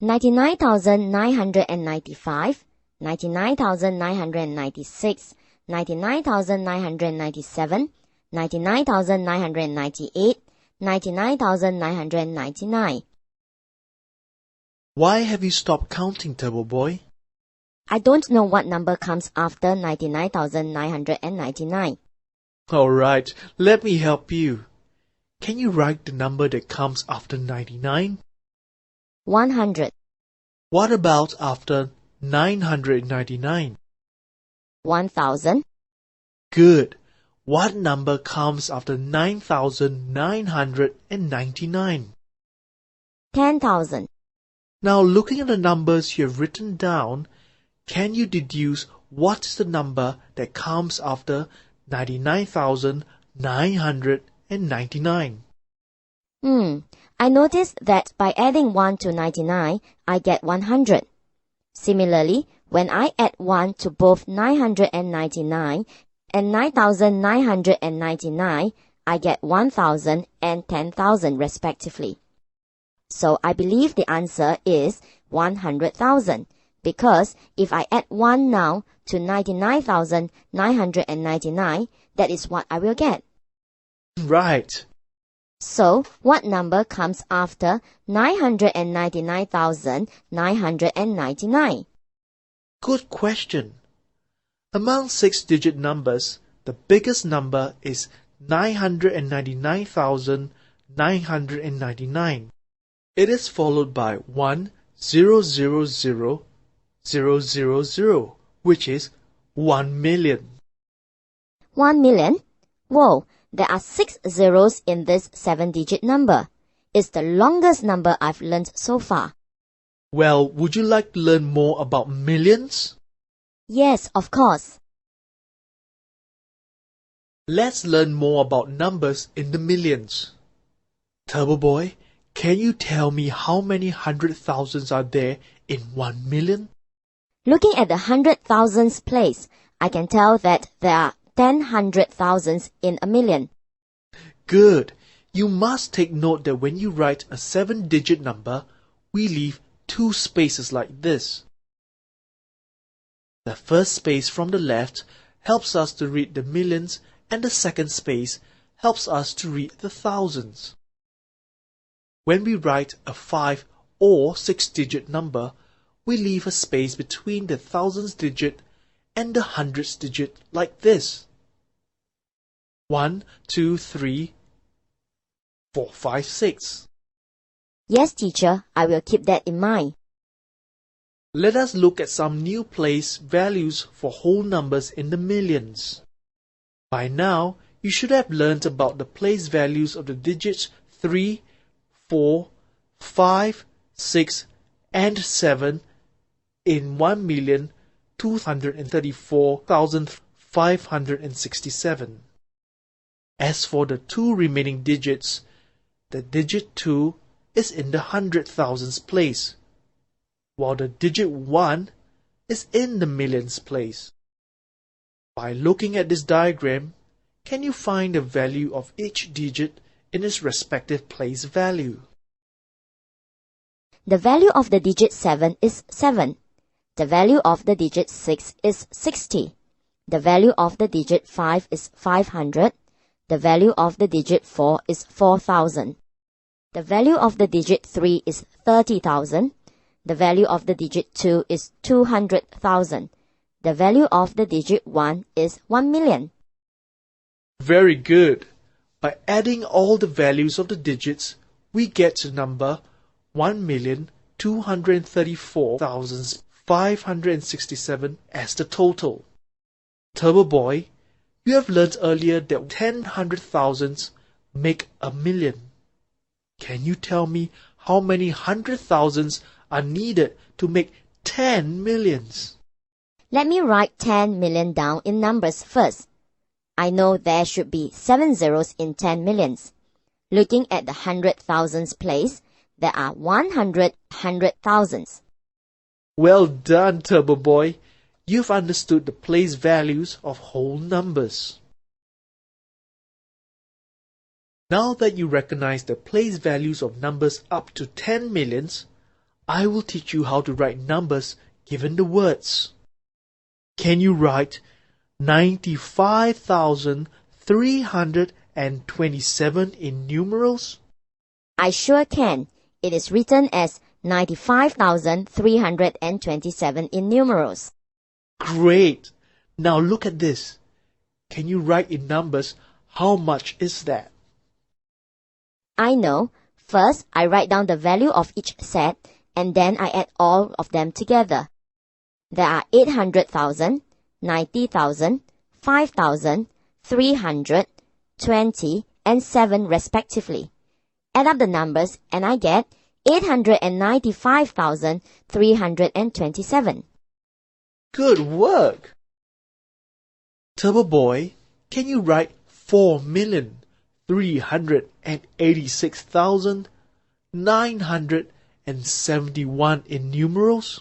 99,995, 99,996, 99,997, 99,998, 99,999. Why have you stopped counting, Turbo Boy? I don't know what number comes after 99,999. Alright, let me help you. Can you write the number that comes after 99? 100, What about after 999? 1,000, Good. What number comes after 9,999? 10,000. Now, looking at the numbers you have written down, can you deduce what is the number that comes after 99,999? I noticed that by adding 1 to 99, I get 100. Similarly, when I add 1 to both 999 and 9,999, I get 1,000 and 10,000 respectively. So I believe the answer is 100,000, because if I add 1 now to 99,999, that is what I will get. Right. So, what number comes after 999,999? Good question. Among 6-digit numbers, the biggest number is 999,999. It is followed by 1,000,000, which is 1,000,000. 1 million? Whoa, there are 6 zeros in this 7-digit number. It's the longest number I've learned so far. Well, would you like to learn more about millions? Yes, of course. Let's learn more about numbers in the millions. Turbo Boy, can you tell me how many 100,000s are there in 1 million? Looking at the 100,000s place, I can tell that there are 10,100,000s in a million. Good. You must take note that when you write a 7-digit number, we leave 2 spaces like this. The first space from the left helps us to read the millions, and the second space helps us to read the thousands. When we write a 5 or 6-digit number, we leave a space between the thousands digit and the hundreds digit like this. 1, 2, 3, 4, 5, 6. Yes, teacher, I will keep that in mind. Let us look at some new place values for whole numbers in the millions. By now, you should have learned about the place values of the digits 3, 4, 5, 6, and 7 in 1,234,567. As for the 2 remaining digits, the digit 2 is in the 100,000s place, while the digit 1 is in the millions place. By looking at this diagram, can you find the value of each digit in its respective place value? The value of the digit 7 is 7. The value of the digit 6 is 60. The value of the digit 5 is 500. The value of the digit 4 is 4,000. The value of the digit 3 is 30,000. The value of the digit 2 is 200,000. The value of the digit 1 is 1,000,000. Very good. By adding all the values of the digits, we get the number 1,234,567 as the total. Turbo Boy, you have learned earlier that 10,100,000s make a million. Can you tell me how many 100,000s are needed to make 10 millions? Let me write 10 million down in numbers first. I know there should be 7 zeros in 10 millions. Looking at the 100,000s place, there are 100,000s. Well done, Turbo Boy. You've understood the place values of whole numbers. Now that you recognize the place values of numbers up to 10 millions, I will teach you how to write numbers given the words. Can you write 95,327 in numerals? I sure can. It is written as 95,327 in numerals. Great! Now look at this. Can you write in numbers how much is that? I know. First, I write down the value of each set, and then I add all of them together. There are 800,000, 90,000, 5,000, 300, 20, and 7 respectively. Add up the numbers and I get 895,327. Good work! Turbo Boy, can you write 4,386,971 in numerals?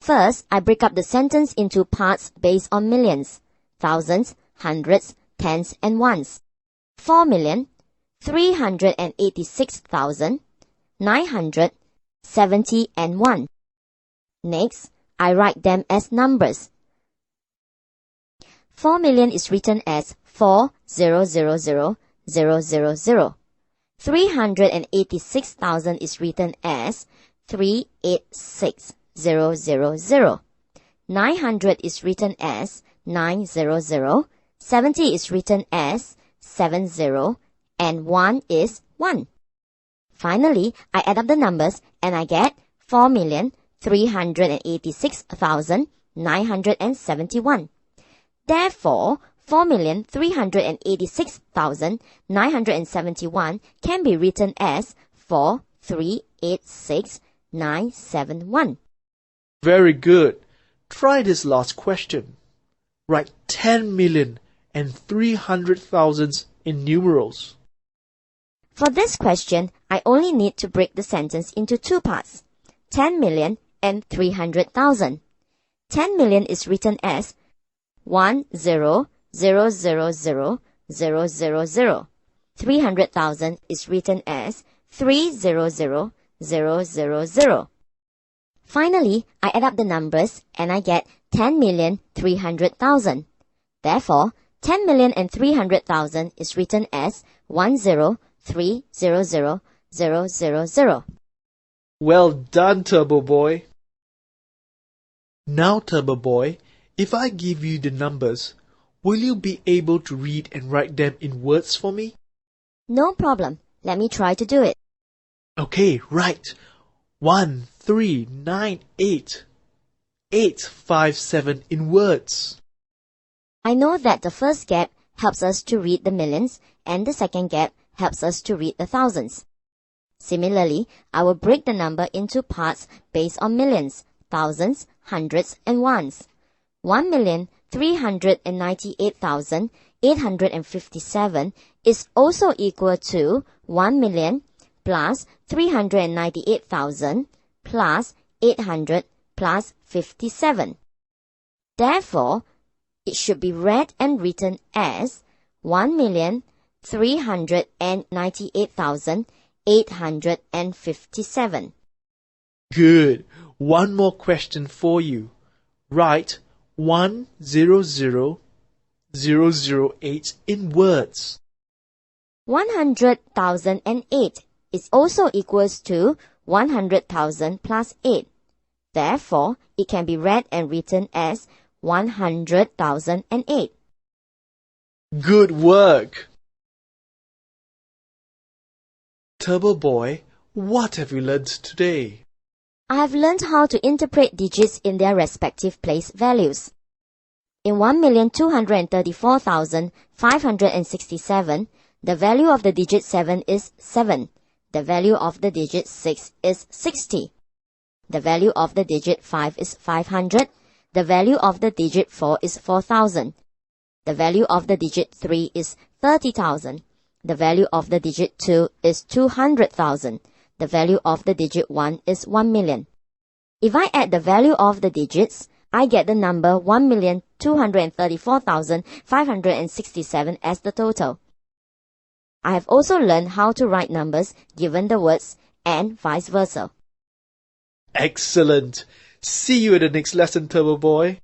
First, I break up the sentence into parts based on millions, thousands, hundreds, tens, and ones. 4,386,971. Next, I write them as numbers. 4 million is written as 4,000,000. 386,000 is written as 386,000. 900 is written as 900. 70 is written as 70, and 1 is 1. Finally, I add up the numbers and I get 4,386,971. Therefore, 4,386,971 can be written as 4,386,971. Very good. Try this last question. Write 10,300,000 in numerals. For this question, I only need to break the sentence into two parts, 10 million and 300,000. 10 million is written as 1,000,000,000. 300,000 is written as 300,000. Finally, I add up the numbers and I get 10,300,000. Therefore, 10,300,000 is written as 1,030,000. Well done, Turbo Boy. Now, Turbo Boy, if I give you the numbers, will you be able to read and write them in words for me? No problem. Let me try to do it. Okay, write 1,398,857 in words. I know that the first gap helps us to read the millions and the second gap helps us to read the thousands. Similarly, I will break the number into parts based on millions, thousands, hundreds, and ones. 1,398,857 is also equal to 1 million plus 398,000 plus 800 plus 57. Therefore, it should be read and written as 1,398,857. Good. One more question for you. Write 100,008 in words. 100,008 is also equals to 100,000 plus 8. Therefore, it can be read and written as 100,008. Good work! Turbo Boy, what have you learned today? I have learned how to interpret digits in their respective place values. In 1,234,567, the value of the digit 7 is 7. The value of the digit 6 is 60. The value of the digit 5 is 500. The value of the digit 4 is 4,000. The value of the digit 3 is 30,000. The value of the digit 2 is 200,000. The value of the digit 1 is 1 million. If I add the value of the digits, I get the number 1,234,567 as the total. I have also learned how to write numbers given the words and vice versa. Excellent! See you at the next lesson, Turbo Boy.